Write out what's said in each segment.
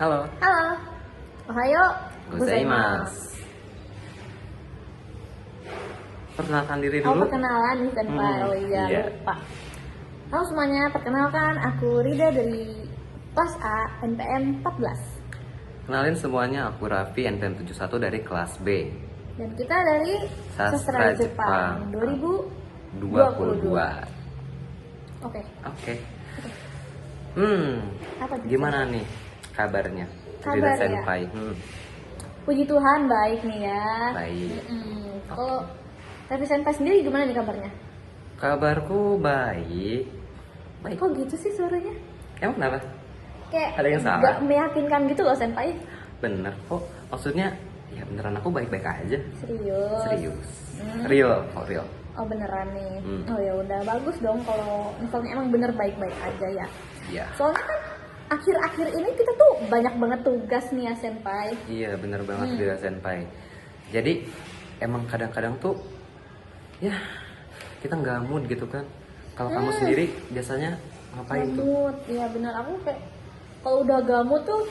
Halo, Halo, ohayo gozaimasu. Perkenalkan diri Oh, dulu. perkenalan nih Senpai. Oh iya, lupa. Halo semuanya, perkenalkan aku Rida dari kelas A NPM 14. Kenalin semuanya, aku Raffi NPM 71 dari kelas B. Dan kita dari Sastra Jepang 2022. Oke. Apa tuh, Gimana nih kabarnya? Kabar Rida ya? Senpai. Puji Tuhan baik nih ya. Baik. Kalau Raffi Senpai sendiri gimana nih kabarnya? Kabarku baik. Baik. Kok gitu sih suaranya? Emang kenapa? Kayak Ada yang salah? gak meyakinkan gitu loh Senpai. Bener kok. Maksudnya, ya beneran aku baik-baik aja. Serius. Real. Oh beneran nih. Oh ya udah bagus dong kalau misalnya emang bener baik-baik aja ya. Iya. Soalnya kan akhir-akhir ini kita tuh banyak banget tugas nih ya Senpai. Iya bener banget Rida Senpai. Jadi emang kadang-kadang tuh ya kita nggak mood gitu kan. Kalau kamu sendiri biasanya ngapain tuh? Gamut, iya bener, aku kayak kalau udah gamut tuh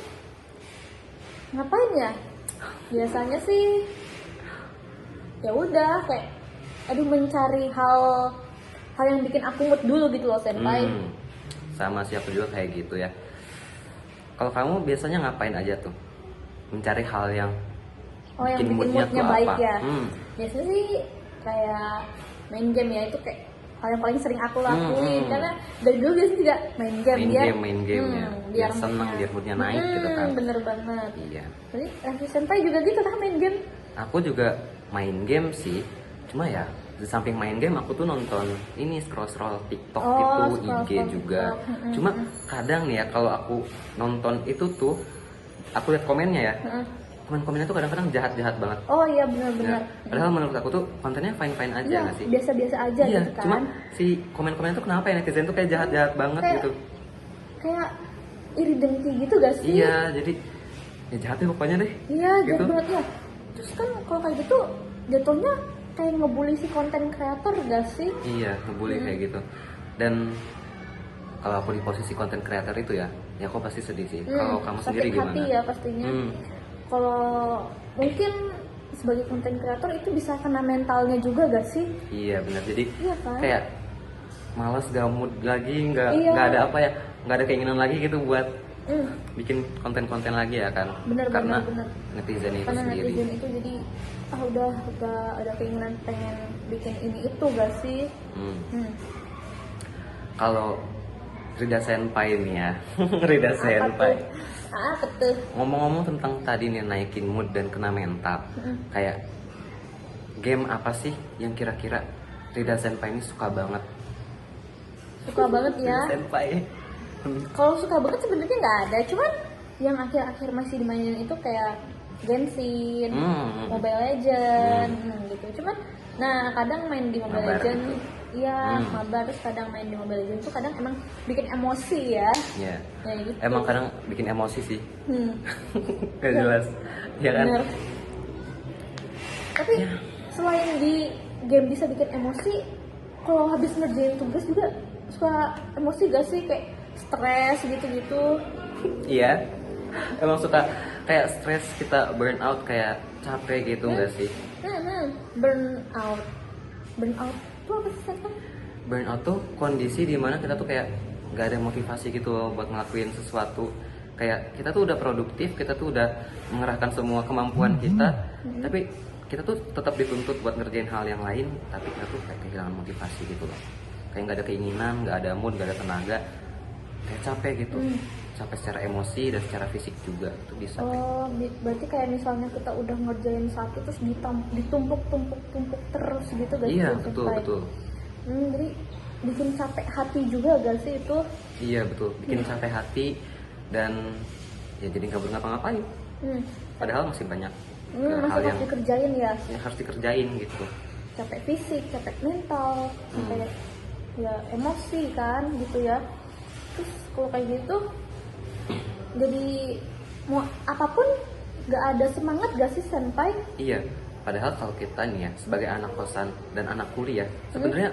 ngapain ya? Biasanya sih ya udah kayak mencari hal yang bikin aku mood dulu gitu loh Senpai. Sama sih aku juga kayak gitu ya. Kalau kamu biasanya ngapain aja tuh? Mencari hal yang Yang bikin moodnya moodnya tuh baik apa? ya. Biasanya sih kayak main game ya, itu kayak hal yang paling sering aku lakuin karena dari dulu biasanya juga main game Main game ya. Biar seneng, biar moodnya naik gitu kan. Bener banget. Iya. Jadi Raffi Senpai juga gitu kan main game? Aku juga main game sih. Cuma ya di samping main game aku tuh nonton ini scroll TikTok gitu, IG juga. TikTok. Cuma kadang nih ya kalau aku nonton itu tuh aku lihat komennya ya. Komen-komennya tuh kadang-kadang jahat-jahat banget. Oh iya benar-benar. Padahal menurut aku tuh kontennya fine-fine aja Iya, nggak sih? biasa-biasa aja Iya, gitu kan. cuma si komen-komen tuh kenapa ya netizen tuh kayak jahat-jahat banget Kayak- gitu. Kayak iri dengki gitu gak sih? Iya, jadi ya jahat ya pokoknya deh. Iya, gitu. jahat banget ya. Terus kan kalau kayak gitu jatuhnya kayak ngebully si konten kreator gak sih? Iya, ngebully kayak gitu. Dan kalau aku di posisi konten kreator itu ya aku pasti sedih sih. Kalau kamu sendiri Sakit gimana? hati ya pastinya. Kalau mungkin sebagai konten kreator itu bisa kena mentalnya juga gak sih? Iya benar. Jadi Iya kan? kayak malas, gak mood lagi, nggak Iya. ada apa ya, nggak ada keinginan lagi gitu buat Hmm, bikin konten-konten lagi ya kan? Bener. Karena netizen itu Karena sendiri. netizen itu jadi udah ada keinginan pengen bikin ini itu gak sih? Kalau Rida Senpai nih ya, Rida Senpai. Apa tuh? Ngomong-ngomong tentang tadi nih naikin mood dan kena mental, kayak game apa sih yang kira-kira Rida Senpai ini suka banget? Suka banget ya. Rida Senpai. Kalau suka banget sebenarnya nggak ada, cuman yang akhir-akhir masih dimainin itu kayak Genshin, Mobile Legend, gitu. Cuman, nah kadang main di Mobile Mabar Legend, gitu. iya, mabar, terus kadang main di Mobile Legend tuh kadang emang bikin emosi ya. Iya. Ya gitu. Emang kadang bikin emosi sih. Hmm, Gak jelas. Ya kan? bener. Tapi selain di game bisa bikin emosi, kalau habis ngerjain tugas juga suka emosi gak sih, kayak stres gitu-gitu? Iya. Emang suka kayak stres, kita burn out, kayak capek gitu nggak sih? Burn out itu apa sih Satan? Burn out tuh kondisi dimana kita tuh kayak nggak ada motivasi gitu loh buat ngelakuin sesuatu. Kayak kita tuh udah produktif, kita tuh udah mengerahkan semua kemampuan kita, tapi kita tuh tetap dituntut buat ngerjain hal yang lain, tapi kita tuh kayak kehilangan motivasi gitu loh. Kayak nggak ada keinginan, nggak ada mood, nggak ada tenaga, kayak capek gitu. Capek secara emosi dan secara fisik juga itu bisa. Berarti kayak misalnya kita udah ngerjain satu terus ditumpuk terus gitu gak sih? Iya betul. Jadi bikin capek hati juga gak sih itu? Iya betul, bikin capek hati dan ya jadi nggak ngapa-ngapain. Padahal masih banyak hal Masih yang harus dikerjain ya? harus dikerjain gitu. Capek fisik, capek mental, sampai ya emosi kan gitu ya. Terus kalau kayak gitu jadi mau apapun gak ada semangat gak sih Senpai? Iya, padahal kalau kita nih ya sebagai anak kosan dan anak kuliah sebenarnya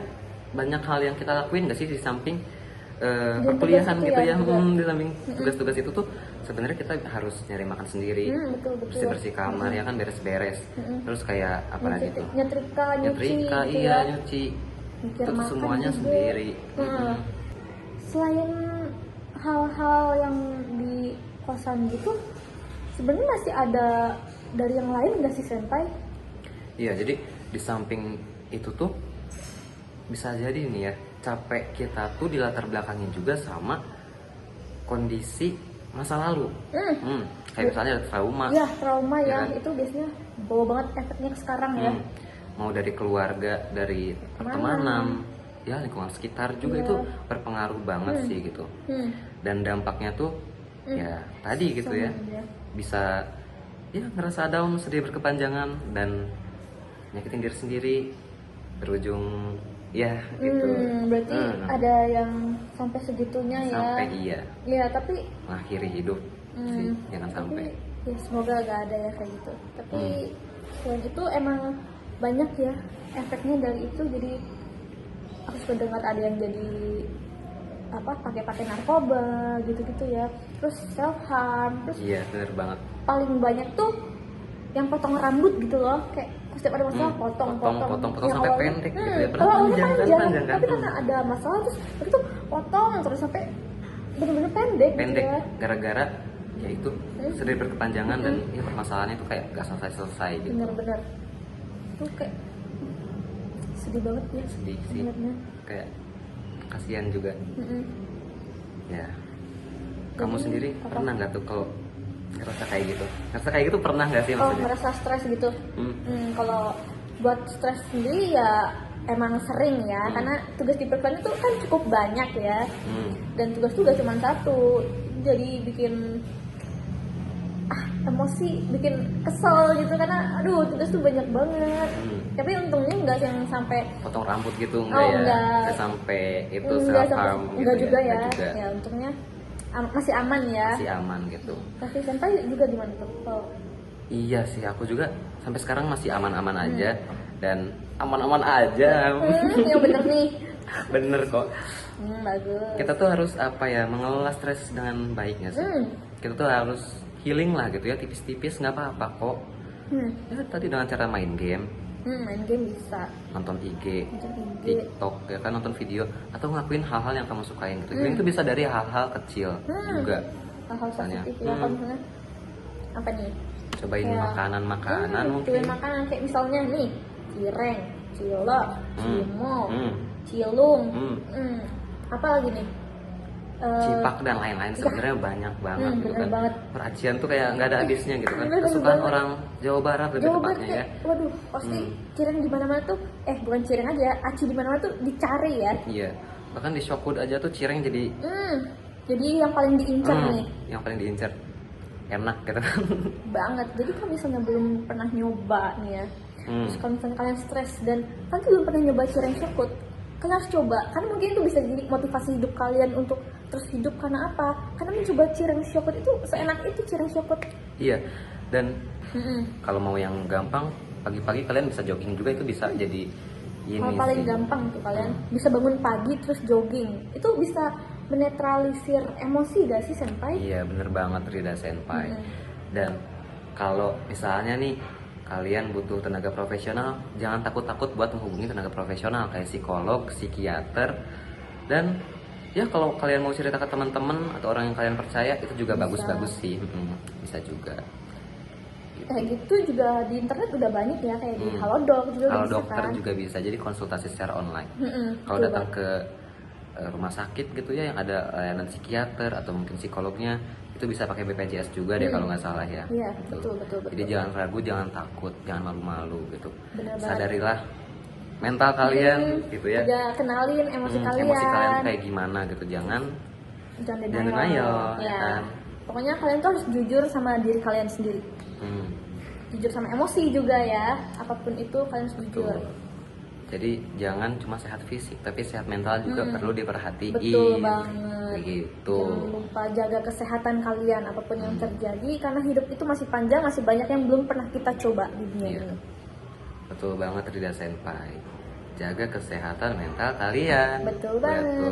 banyak hal yang kita lakuin gak sih di samping perkuliahan tugas gitu itu ya, ya, juga. di samping tugas-tugas itu tuh sebenarnya kita harus nyari makan sendiri, Betul betul. bersih-bersih kamar ya kan, beres-beres, terus kayak apa lagi tuh, Nyetrika, nyuci nyetrika, gitu iya ya. nyuci, Mikir itu tuh makan semuanya juga. sendiri. Selain hal-hal yang di kosan gitu, sebenarnya masih ada dari yang lain nggak sih senpai? Iya, jadi di samping itu tuh bisa jadi nih ya, capek kita tuh dilatar belakangin juga sama kondisi masa lalu. Kayak misalnya ada trauma. Iya, trauma Ya ya, kan? itu biasanya bawa banget efeknya ke sekarang ya. Mau dari keluarga, dari pertemanan, ya lingkungan sekitar juga itu berpengaruh banget sih gitu. Dan dampaknya tuh ya tadi gitu ya, bisa ya ngerasa down, sedih berkepanjangan dan nyakitin diri sendiri, berujung ya gitu. Berarti ada yang sampai segitunya ya. Sampai iya Iya, tapi mengakhiri hidup sih, jangan sampai. ya semoga gak ada ya kayak gitu. Tapi selain itu emang banyak ya efeknya dari itu. Jadi aku suka dengar ada yang jadi pakai narkoba gitu-gitu ya. Terus self harm, terus Iya bener banget. paling banyak tuh yang potong rambut gitu loh, kayak setiap ada masalah potong potong Yang sampai awalnya- pendek gitu ya. kalau awalnya Panjang kan? tapi karena ada masalah terus itu potong terus sampai bener-bener pendek gitu ya. gara-gara ya itu sedih berkepanjangan dan ya permasalahannya itu kayak gak selesai gitu. Bener-bener tuh kayak sedih banget ya Sedih sih, sebenarnya. kayak kasihan juga Mm-mm. ya. Kamu Jadi, sendiri apa? pernah nggak tuh kalau ngerasa kayak gitu? Ngerasa kayak gitu pernah nggak sih Oh, maksudnya? ngerasa stres gitu. Hmm. Kalau buat stres sendiri ya emang sering ya, karena tugas di perkuliahan itu kan cukup banyak ya, dan tugas tuh gak cuma satu, jadi bikin emosi, bikin kesel gitu karena aduh tugas tuh banyak banget. Tapi untungnya enggak yang sampai Potong rambut gitu Oh, enggak ya? enggak. Nggak sampai itu enggak self harm gitu enggak juga ya. Nggak juga. Ya untungnya masih aman ya. Masih aman gitu. Tapi senpai juga gimana tuh? Kalau Iya sih, aku juga sampai sekarang masih aman-aman aja dan aman-aman aja. yang bener nih. Bener kok. Bagus. Kita tuh harus apa ya, mengelola stres dengan baiknya sih. Kita tuh harus healing lah gitu ya, tipis-tipis nggak apa-apa kok. Ya tadi dengan cara main game, Main game bisa. nonton IG, Nonton IG. TikTok ya kan, nonton video atau ngelakuin hal-hal yang kamu sukain gitu. Jadi itu bisa dari hal-hal kecil juga. Hal-hal Misalnya, positif ya. Kalau misalnya apa nih? cobain Kayak- makanan-makanan mungkin. Cobain makanan kayak misalnya nih cireng, cilok, cimol, Hmm. cilung, Hmm. apa lagi nih? Cipak dan lain-lain sebenarnya banyak banget gitu bener kan. banget. Peracian tuh kayak nggak ada habisnya gitu kan. Bener Kesukaan banget. orang Jawa Barat lebih Jawa Barat tepatnya ya. kayak, waduh, pasti cireng di mana-mana tuh, bukan cireng aja, aci di mana-mana tuh dicari ya. Iya. Bahkan di Shopwood aja tuh cireng jadi Jadi yang paling diincar nih, yang paling diincar. Enak gitu kan. banget. Jadi kalau misalnya belum pernah nyoba nih ya, terus kalau misalnya kalian stres dan kan belum pernah nyoba cireng Shopwood, kalian harus coba. Karena mungkin itu bisa jadi motivasi hidup kalian untuk terus hidup. Karena apa? Karena mencoba cireng Shopwood itu seenak itu cireng Shopwood. Iya. Dan kalau mau yang gampang, pagi-pagi kalian bisa jogging juga, itu bisa jadi ini Hal paling sih. gampang tuh kalian bisa bangun pagi terus jogging. Itu bisa menetralisir emosi gak sih senpai? Iya bener banget Rida Senpai. Dan kalau misalnya nih kalian butuh tenaga profesional, jangan takut-takut buat menghubungi tenaga profesional kayak psikolog, psikiater, dan ya kalau kalian mau cerita ke teman-teman atau orang yang kalian percaya itu juga bagus-bagus sih. Bisa juga. Kayak gitu juga di internet udah banyak ya, kayak di Halodoc juga Kalau bisa dokter kan. juga bisa, jadi konsultasi secara online. Kalau betul datang ke rumah sakit gitu ya yang ada layanan psikiater atau mungkin psikolognya, itu bisa pakai BPJS juga deh kalau nggak salah ya. Iya, Gitu. betul. Jadi jangan ragu, jangan takut, jangan malu-malu gitu. Bener banget. Sadarilah mental kalian gitu ya. Udah kenalin emosi kalian. Emosi kalian kayak gimana gitu. Jangan Jangan Jangan denial. denial, Ya. ya kan? Pokoknya kalian tuh harus jujur sama diri kalian sendiri. Jujur sama emosi juga ya. Apapun itu kalian harus jujur. betul. Jadi jangan cuma sehat fisik, tapi sehat mental juga perlu diperhatiin. Betul banget. Begitu. Jangan lupa jaga kesehatan kalian apapun yang terjadi, karena hidup itu masih panjang, masih banyak yang belum pernah kita coba di dunia Iya. ini. Betul banget Rida Senpai. Jaga kesehatan mental kalian. Betul banget.